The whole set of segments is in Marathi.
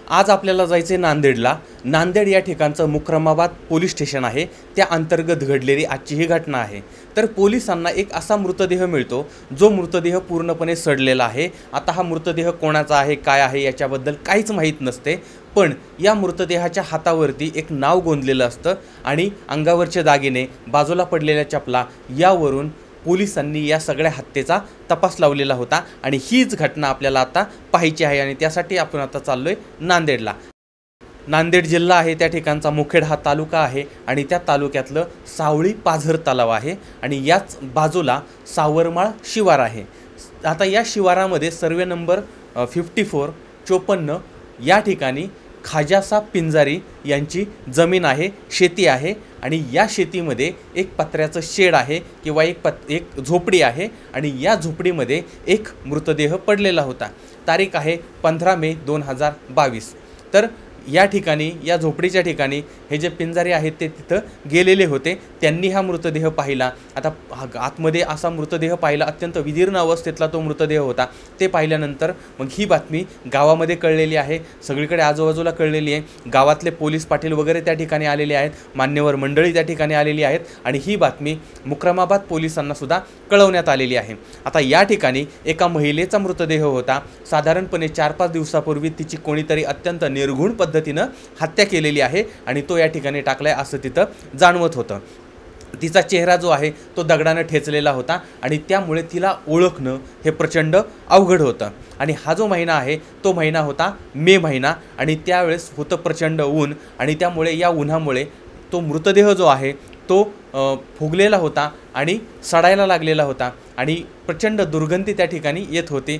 आज आपल्याला जायचे नांदेडला। नांदेड या ठिकाणचं मुक्रमाबाद पोलीस स्टेशन आहे, त्या अंतर्गत घडलेली आजची ही घटना आहे। तर पोलिसांना एक असा मृतदेह मिळतो जो मृतदेह पूर्णपणे सडलेला आहे। आता हा मृतदेह कोणाचा आहे काय आहे याच्याबद्दल काहीच माहीत नसते, पण या मृतदेहाच्या हातावरती एक नाव गोंदलेलं असतं आणि अंगावरचे दागिने, बाजूला पडलेल्या चपला यावरून पोलिसांनी या सगळ्या हत्येचा तपास लावलेला होता आणि हीच घटना आपल्याला आता पाहायची आहे आणि त्यासाठी आपण आता चाललोय नांदेडला। नांदेड जिल्हा आहे, त्या ठिकाणचा मुखेड हा तालुका आहे आणि त्या तालुक्यातलं सावळी पाझर तलाव आहे आणि याच बाजूला सावरमाळ शिवार आहे। आता या शिवारामध्ये सर्वे नंबर 54 54 या ठिकाणी खाजासाब पिंजारी यांची जमीन आहे, शेती आहे आणि या शेतीमध्ये एक पत्र्याचं शेड आहे किंवा एक झोपडी आहे आणि या झोपडीमध्ये एक मृतदेह पडलेला होता। तारीख आहे 15 मे 2022। तर या ठिकाणी या झोपडीच्या ठिकाणी हे जे पिंजारी आहेत ते तिथं गेलेले होते, त्यांनी हा मृतदेह पाहिला। आता आतमध्ये असा मृतदेह पाहिला, अत्यंत विदीर्ण अवस्थेतला तो मृतदेह होता। ते पाहिल्यानंतर मग ही बातमी गावामध्ये कळलेली आहे, सगळीकडे आजूबाजूला कळलेली आहे। गावातले पोलीस पाटील वगैरे त्या ठिकाणी आलेले आहेत, मान्यवर मंडळी त्या ठिकाणी आलेली आहेत आणि ही बातमी मुक्रमाबाद पोलिसांना सुद्धा कळवण्यात आलेली आहे। आता या ठिकाणी एका महिलेचा मृतदेह होता, साधारणपणे 4-5 दिवसापूर्वी तिची कोणीतरी अत्यंत निर्घुण पद्धतीनं हत्या केलेली आहे आणि तो या ठिकाणी टाकलाय असं तिथं जाणवत होतं। तिचा चेहरा जो आहे तो दगडाने ठेचलेला होता आणि त्यामुळे तिला ओळखणं हे प्रचंड अवघड होतं। आणि हा जो महिना आहे तो महिना होता मे महिना आणि त्यावेळेस होतं प्रचंड ऊन आणि त्यामुळे या उन्हामुळे तो मृतदेह जो आहे तो फुगलेला होता आणि सडायला लागलेला होता आणि प्रचंड दुर्गंधी त्या ठिकाणी येत होती।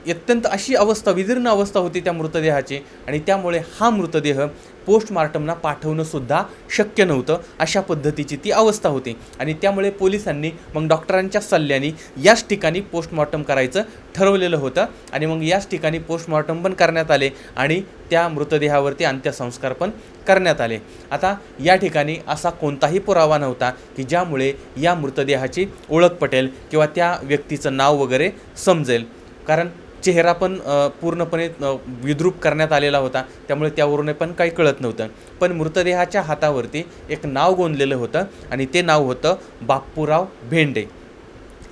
अत्यंत अशी अवस्था, विदीर्ण अवस्था होती त्या मृतदेहाची आणि त्यामुळे हा मृतदेह पोस्टमार्टमला पाठवणं सुद्धा शक्य नव्हतं, अशा पद्धतीची ती अवस्था होती। आणि त्यामुळे पोलिसांनी मग डॉक्टरांच्या सल्ल्याने याच ठिकाणी पोस्टमार्टम करायचं ठरवलेलं होतं आणि मग याच ठिकाणी पोस्टमार्टम पण करण्यात आले आणि त्या मृतदेहावरती अंत्यसंस्कार पण करण्यात आले। आता या ठिकाणी असा कोणताही पुरावा नव्हता की ज्यामुळे या मृतदेहाची ओळख पटेल किंवा त्या व्यक्तीचं नाव वगैरे समजेल, कारण चेहरा पण पूर्णपणे विद्रूप करण्यात आलेला होता, त्यामुळे त्यावरून पण काही कळत नव्हतं। पण मृतदेहाच्या हातावरती एक नाव गोंदलेलं होतं आणि ते नाव होतं बापूराव भेंडे।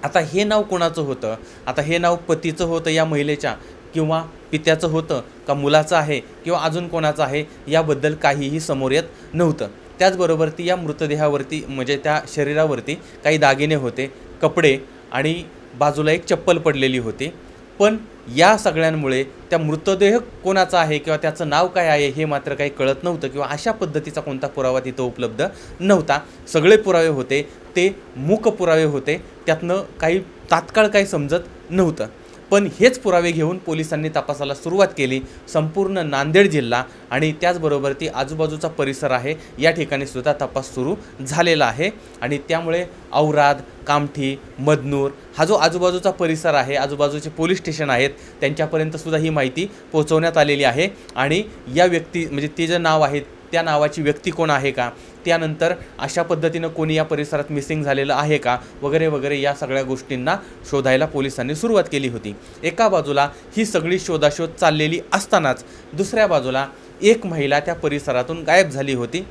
आता हे नाव कोणाचं होतं? आता हे नाव पतीचं होतं या महिलेच्या किंवा पित्याचं होतं का मुलाचं आहे किंवा अजून कोणाचं आहे याबद्दल काहीही समोर येत नव्हतं। त्याचबरोबर ती या मृतदेहावरती म्हणजे त्या शरीरावरती काही दागिने होते, कपडे आणि बाजूला एक चप्पल पडलेली होती। पण या सगळ्यांमुळे त्या मृतदेह कोणाचा आहे किंवा त्याचं नाव काय आहे हे मात्र काही कळत नव्हतं किंवा अशा पद्धतीचा कोणता पुरावा तिथं उपलब्ध नव्हता। सगळे पुरावे होते ते मूक पुरावे होते, त्यातनं काही तात्काळ काही समजत नव्हतं। पण हेच पुरावे घेऊन पोलिसांनी तपासाला सुरुवात केली। संपूर्ण नांदेड जिल्हा आणि त्याचबरोबर ती आजूबाजूचा परिसर आहे या ठिकाणी सुद्धा तपास सुरू झालेला आहे आणि त्यामुळे औराद, कामठी, मदनूर हा जो आजूबाजूचा परिसर आहे, आजूबाजूचे पोलीस स्टेशन आहेत, त्यांच्यापर्यंत सुद्धा ही माहिती पोहोचवण्यात आलेली आहे आणि या व्यक्ती म्हणजे ते जे नाव आहे त्या नावाची व्यक्ती कोण आहे का, त्यानंतर अशा पद्धतीनं कोणी या परिसरात मिसिंग झालेलं आहे का वगैरे वगैरे या सगळ्या गोष्टींना शोधायला पोलिसांनी सुरुवात केली होती। एका बाजूला ही सगळी शोधाशोध चाललेली असतानाच दुसऱ्या बाजूला एक महिला त्या परिसरातून गायब झाली होती।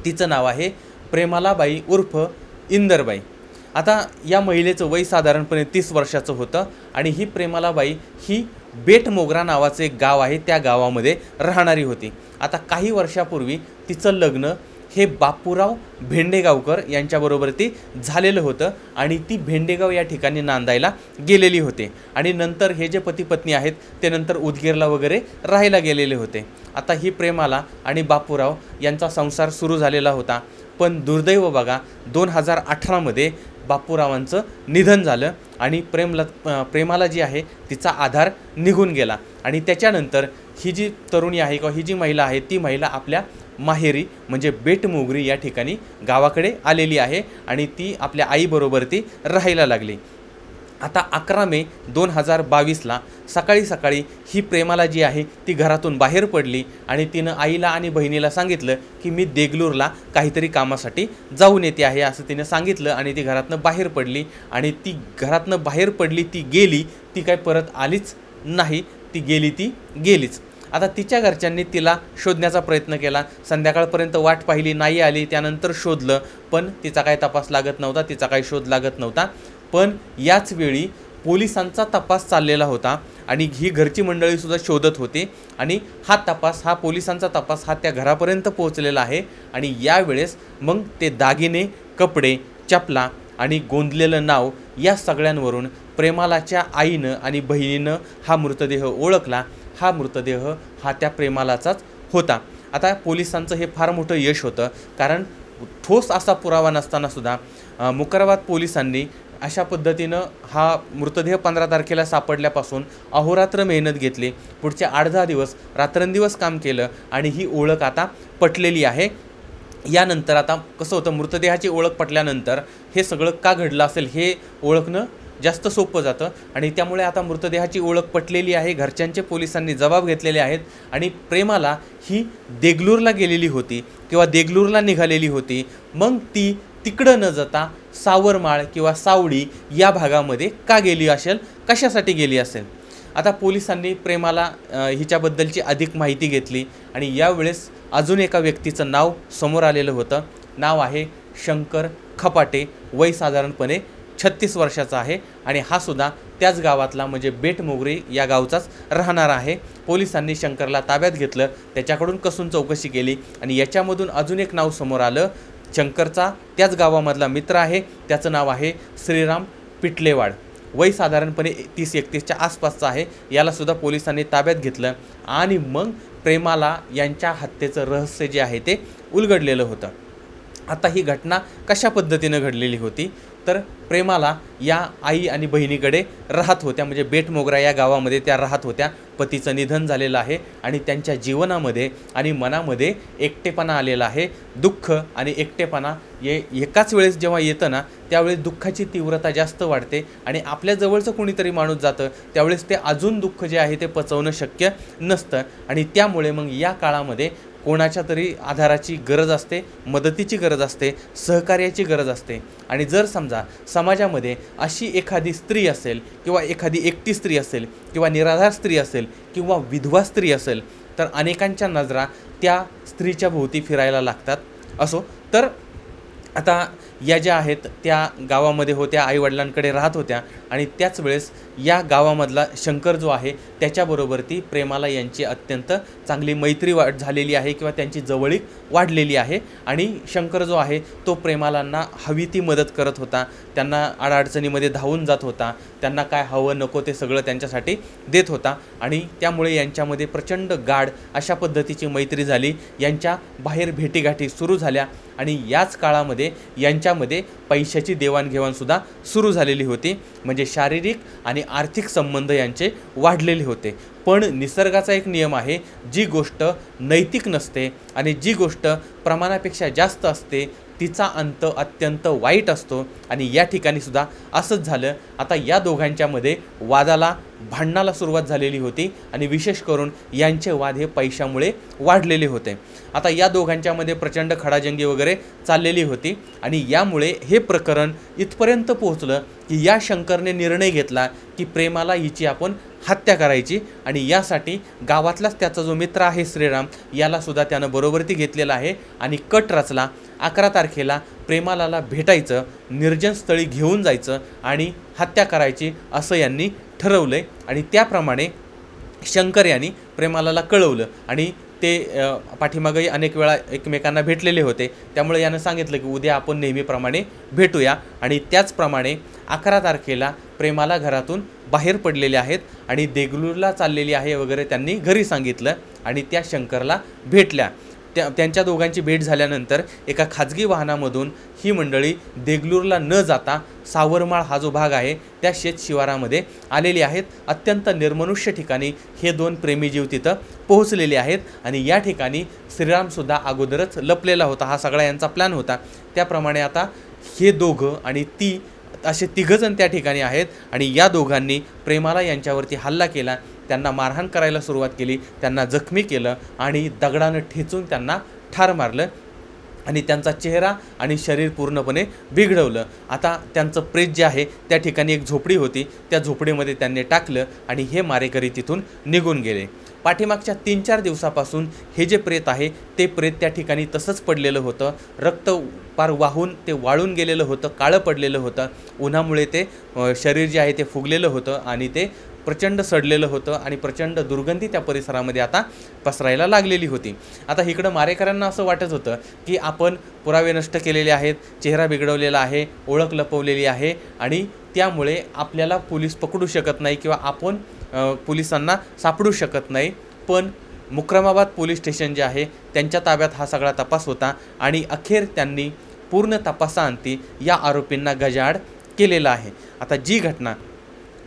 तिचं नाव आहे प्रेमालाबाई उर्फ इंदरबाई। आता या महिलेचं वय साधारणपणे 30 वर्षाचं होतं आणि ही प्रेमालाबाई ही बेटमोगरा नावाचं एक गाव आहे त्या गावामध्ये राहणारी होती। आता काही वर्षापूर्वी तिचं लग्न हे बापूराव भेंडेगावकर यांच्याबरोबर ती झालेलं होतं आणि ती भेंडेगाव या ठिकाणी नांदायला गेलेली होते आणि नंतर हे जे पती पत्नी आहेत ते नंतर उदगीरला वगैरे राहायला गेलेले होते। आता ही प्रेमाला आणि बापूराव यांचा संसार सुरू झालेला होता, पण दुर्दैव बघा 2018 बापूरावांचं निधन झालं आणि प्रेमाला जी आहे तिचा आधार निघून गेला आणि त्याच्यानंतर ही जी तरुणी आहे किंवा ही जी महिला आहे ती महिला आपल्या माहेरी म्हणजे बेटमोगरी या ठिकाणी गावाकडे आलेली आहे आणि ती आपल्या आईबरोबर ती राहायला लागली। आता 11 मे 2022ला सकाळी ही प्रेमाला जी आहे ती घरातून बाहेर पडली आणि तिनं आईला आणि बहिणीला सांगितलं की मी देगलूरला काहीतरी कामासाठी जाऊन येते आहे असं तिनं सांगितलं आणि ती घरातनं बाहेर पडली आणि ती घरातनं बाहेर पडली, ती गेली, ती काय परत आलीच नाही। ती गेलीच. आता तिच्या घरच्यांनी तिला शोधण्याचा प्रयत्न केला, संध्याकाळपर्यंत वाट पाहिली, नाही आली. त्यानंतर शोधलं, पण तिचा काही तपास लागत नव्हता, तिचा काही शोध लागत नव्हता. पण याच वेळी पोलिसांचा तपास चाललेला होता आणि ही घरची मंडळीसुद्धा शोधत होती आणि हा पोलिसांचा तपास हा त्या घरापर्यंत पोहोचलेला आहे. आणि यावेळेस मग ते दागिने, कपडे, चपला आणि गोंधलेलं नाव या सगळ्यांवरून प्रेमालाच्या आईनं आणि बहिणीनं हा मृतदेह ओळखला. हा मृतदेह हा त्या प्रेमालाचाच होता. आता पोलिसांचं हे फार मोठं यश होतं, कारण ठोस असा पुरावा नसतानासुद्धा मुकराबाद पोलिसांनी अशा पद्धतीनं हा मृतदेह 15 तारखेला सापडल्यापासून अहोरात्र मेहनत घेतली. पुढचे 8-10 दिवस रात्रंदिवस काम केलं आणि ही ओळख आता पटलेली आहे. यानंतर आता कसं होतं, मृतदेहाची ओळख पटल्यानंतर हे सगळं का घडलं असेल हे ओळखणं जास्त सोपं जातं आणि त्यामुळे आता मृतदेहाची ओळख पटलेली आहे. घरच्यांचे पोलिसांनी जबाब घेतलेले आहेत आणि प्रेमाला ही देगलूरला गेलेली होती किंवा देगलूरला निघालेली होती. मग ती तिकडं न जाता सावरमाळ किंवा सावडी या भागामध्ये का गेली असेल, कशासाठी गेली असेल. आता पोलिसांनी प्रेमाला हिच्याबद्दलची अधिक माहिती घेतली आणि यावेळेस अजून एका व्यक्तीचं नाव समोर आलेलं होतं. नाव आहे शंकर खपाटे, वय साधारणपणे 36 वर्षाचा आहे आणि हा सुद्धा त्याच गावातला म्हणजे बेटमोगरी या गावचाच राहणार आहे. पोलिसांनी शंकरला ताब्यात घेतलं, त्याच्याकडून कसून चौकशी केली आणि याच्यामधून अजून एक नाव समोर आलं. शंकरचा त्याच गावामधला मित्र आहे, त्याचं नाव आहे श्रीराम पिटलेवाड, वय साधारणपणे 30-31च्या आसपासचं आहे. यालासुद्धा पोलिसांनी ताब्यात घेतलं आणि मग प्रेमाला यांच्या हत्येचं रहस्य जे आहे ते उलगडलेलं होतं. आता ही घटना कशा पद्धतीनं घडलेली होती, तर प्रेमाला या आई आणि बहिणीकडे राहत होत्या, म्हणजे बेटमोगरा या गावामध्ये त्या राहत होत्या. पतीचं निधन झालेलं आहे आणि त्यांच्या जीवनामध्ये आणि मनामध्ये एकटेपणा आलेला आहे. दुःख आणि एकटेपणा एकाच वेळेस जेव्हा येतं ना, त्यावेळेस दुःखाची तीव्रता जास्त वाढते आणि आपल्या जवळचं कोणीतरी माणूस जातं त्यावेळेस ते अजून दुःख जे आहे ते पचवणं शक्य नसतं आणि त्यामुळे मग या काळामध्ये कोणाच्या तरी आधाराची गरज असते, मदतीची गरज असते, सहकार्याची गरज असते. आणि जर समजा समाजामध्ये अशी एखादी स्त्री असेल किंवा एखादी एकटी स्त्री असेल किंवा निराधार स्त्री असेल किंवा विधवा स्त्री असेल तर अनेकांच्या नजरा त्या स्त्रीच्या भोवती फिरायला लागतात. असो तर आता या ज्या आहेत त्या गावामध्ये होत्या, आईवडिलांकडे राहत होत्या आणि त्याच वेळेस या गावामधला शंकर जो आहे त्याच्याबरोबर ती प्रेमाला यांची अत्यंत चांगली मैत्री झालेली आहे किंवा त्यांची जवळीक वाढलेली आहे. आणि शंकर जो आहे तो प्रेमालांना हवी ती मदत करत होता, त्यांना अडचणीमध्ये धावून जात होता, त्यांना काय हवं नको ते सगळं त्यांच्यासाठी देत होता आणि त्यामुळे यांच्यामध्ये प्रचंड गाढ अशा पद्धतीची मैत्री झाली. यांच्या बाहेर भेटीगाठी सुरू झाल्या आणि याच काळामध्ये यांच्यामध्ये पैशाची देवाणघेवाणसुद्धा सुरू झालेली होती, म्हणजे शारीरिक आणि आर्थिक संबंध यांचे वाढलेले होते. पण निसर्गाचा एक नियम आहे, जी गोष्ट नैतिक नसते आणि जी गोष्ट प्रमाणापेक्षा जास्त असते तिचा अंत अत्यंत वाईट असतो आणि या ठिकाणी सुद्धा असंच झालं. आता या दोघांच्यामध्ये वादाला, भांडणाला सुरुवात झालेली होती आणि विशेष करून यांचे वाद हे पैशामुळे वाढलेले होते. आता या दोघांच्यामध्ये प्रचंड खडाजंगी वगैरे चाललेली होती आणि यामुळे हे प्रकरण इथपर्यंत पोहोचलं की या शंकरने निर्णय घेतला की प्रेमाला हिची आपण हत्या करायची आणि यासाठी गावातलाच त्याचा जो मित्र आहे श्रीराम यालासुद्धा त्यानं बरोबरती घेतलेला आहे आणि कट रचला. 11 तारखेला प्रेमालाला भेटायचं, निर्जन स्थळी घेऊन जायचं आणि हत्या करायची असं यांनी ठरवलं आणि त्याप्रमाणे शंकर यांनी प्रेमालाला कळवलं आणि ते पाठीमागही अनेक वेळा एकमेकांना भेटलेले होते, त्यामुळे यानं सांगितलं की उद्या आपण नेहमीप्रमाणे भेटूया आणि त्याचप्रमाणे 11 तारखेला प्रेमाला घरातून बाहेर पडलेले आहेत आणि देगलूरला चाललेली आहे वगैरे त्यांनी घरी सांगितलं आणि त्या शंकरला भेटल्या. त्यांच्या दोघांची भेट झाल्यानंतर एका खाजगी वाहनामधून ही मंडळी देगलूरला न जाता सावरमाळ हा जो भाग आहे त्या शेत शिवारामध्ये आलेली आहेत. अत्यंत निर्मनुष्य ठिकाणी हे दोन प्रेमीजीव तिथं पोहोचलेले आहेत आणि या ठिकाणी श्रीरामसुद्धा अगोदरच लपलेला होता. हा सगळा यांचा प्लॅन होता. त्याप्रमाणे आता हे दोघं आणि ती असे तिघंजण त्या ठिकाणी आहेत आणि या दोघांनी प्रेमाला यांच्यावरती हल्ला केला, त्यांना मारहाण करायला सुरुवात केली, त्यांना जखमी केलं आणि दगडानं ठेचून त्यांना ठार मारलं. आणि त्यांचा चेहरा आणि शरीर पूर्णपणे बिघडवलं। आता त्यांचं प्रेत जे आहे त्या ठिकाणी एक झोपडी होती, त्या झोपडीमध्ये त्यांनी टाकलं आणि हे मारेकरी तिथून निघून गेले। पाठीमागच्या 3-4 दिवसापासून हे जे प्रेत आहे ते प्रेत त्या ठिकाणी तसंच पडलेलं होतं, रक्त पार वाहून ते वाळून गेलेलं होतं, काळं पडलेलं होतं। उन्हामुळे ते शरीर जे आहे ते फुगलेलं होतं आणि ते प्रचंड सडलेलं होतं आणि प्रचंड दुर्गंधी त्या परिसरामध्ये आता पसरायला लागलेली होती। आता इकडं मारेकऱ्यांना असं वाटत होतं की आपण पुरावे नष्ट केलेले आहेत, चेहरा बिघडवलेला आहे, ओळख लपवलेली आहे आणि त्यामुळे आपल्याला पोलीस पकडू शकत नाही किंवा आपण पोलिसांना सापडू शकत नाही। पण मुक्रमाबाद पोलीस स्टेशन जे आहे त्यांच्या ताब्यात हा सगळा तपास होता आणि अखेर त्यांनी पूर्ण तपासाअंती या आरोपींना गजाआड केलेला आहे। आता जी घटना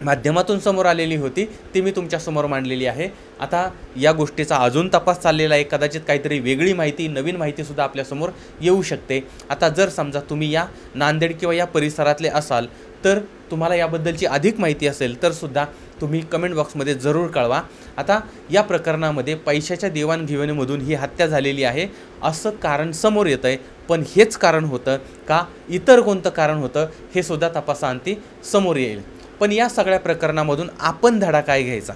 माध्यमातून समोर आलेली होती ती मी तुमच्यासमोर मांडलेली आहे। आता या गोष्टीचा अजून तपास चाललेला आहे, कदाचित काहीतरी वेगळी माहिती, नवीन माहितीसुद्धा आपल्यासमोर येऊ शकते। आता जर समजा तुम्ही या नांदेड किंवा या परिसरातले असाल तर तुम्हाला याबद्दलची अधिक माहिती असेल तर सुद्धा तुम्ही कमेंट बॉक्समध्ये जरूर कळवा। आता या प्रकरणामध्ये पैशाच्या देवाणघेवाणीमधून ही हत्या झालेली आहे असं कारण समोर येतं आहे, पण हेच कारण होतं का इतर कोणतं कारण होतं हे सुद्धा तपासाअंती समोर येईल। पण या सगळ्या प्रकरणामधून आपण धडा काय घ्यायचा?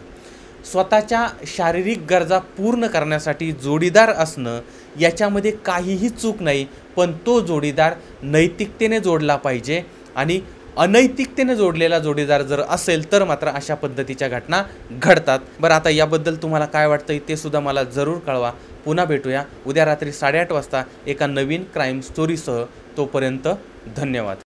स्वतःच्या शारीरिक गरजा पूर्ण करण्यासाठी जोडीदार असणं याच्यामध्ये काहीही चूक नाही, पण तो जोडीदार नैतिकतेने जोडला पाहिजे आणि अनैतिकतेने जोडलेला जोडीदार जर असेल तर मात्र अशा पद्धतीच्या घटना घडतात। बरं, आता याबद्दल तुम्हाला काय वाटतं ते सुद्धा मला जरूर कळवा। पुन्हा भेटूया उद्या रात्री 8:30 वाजता एका नवीन क्राईम स्टोरीसह। तोपर्यंत धन्यवाद।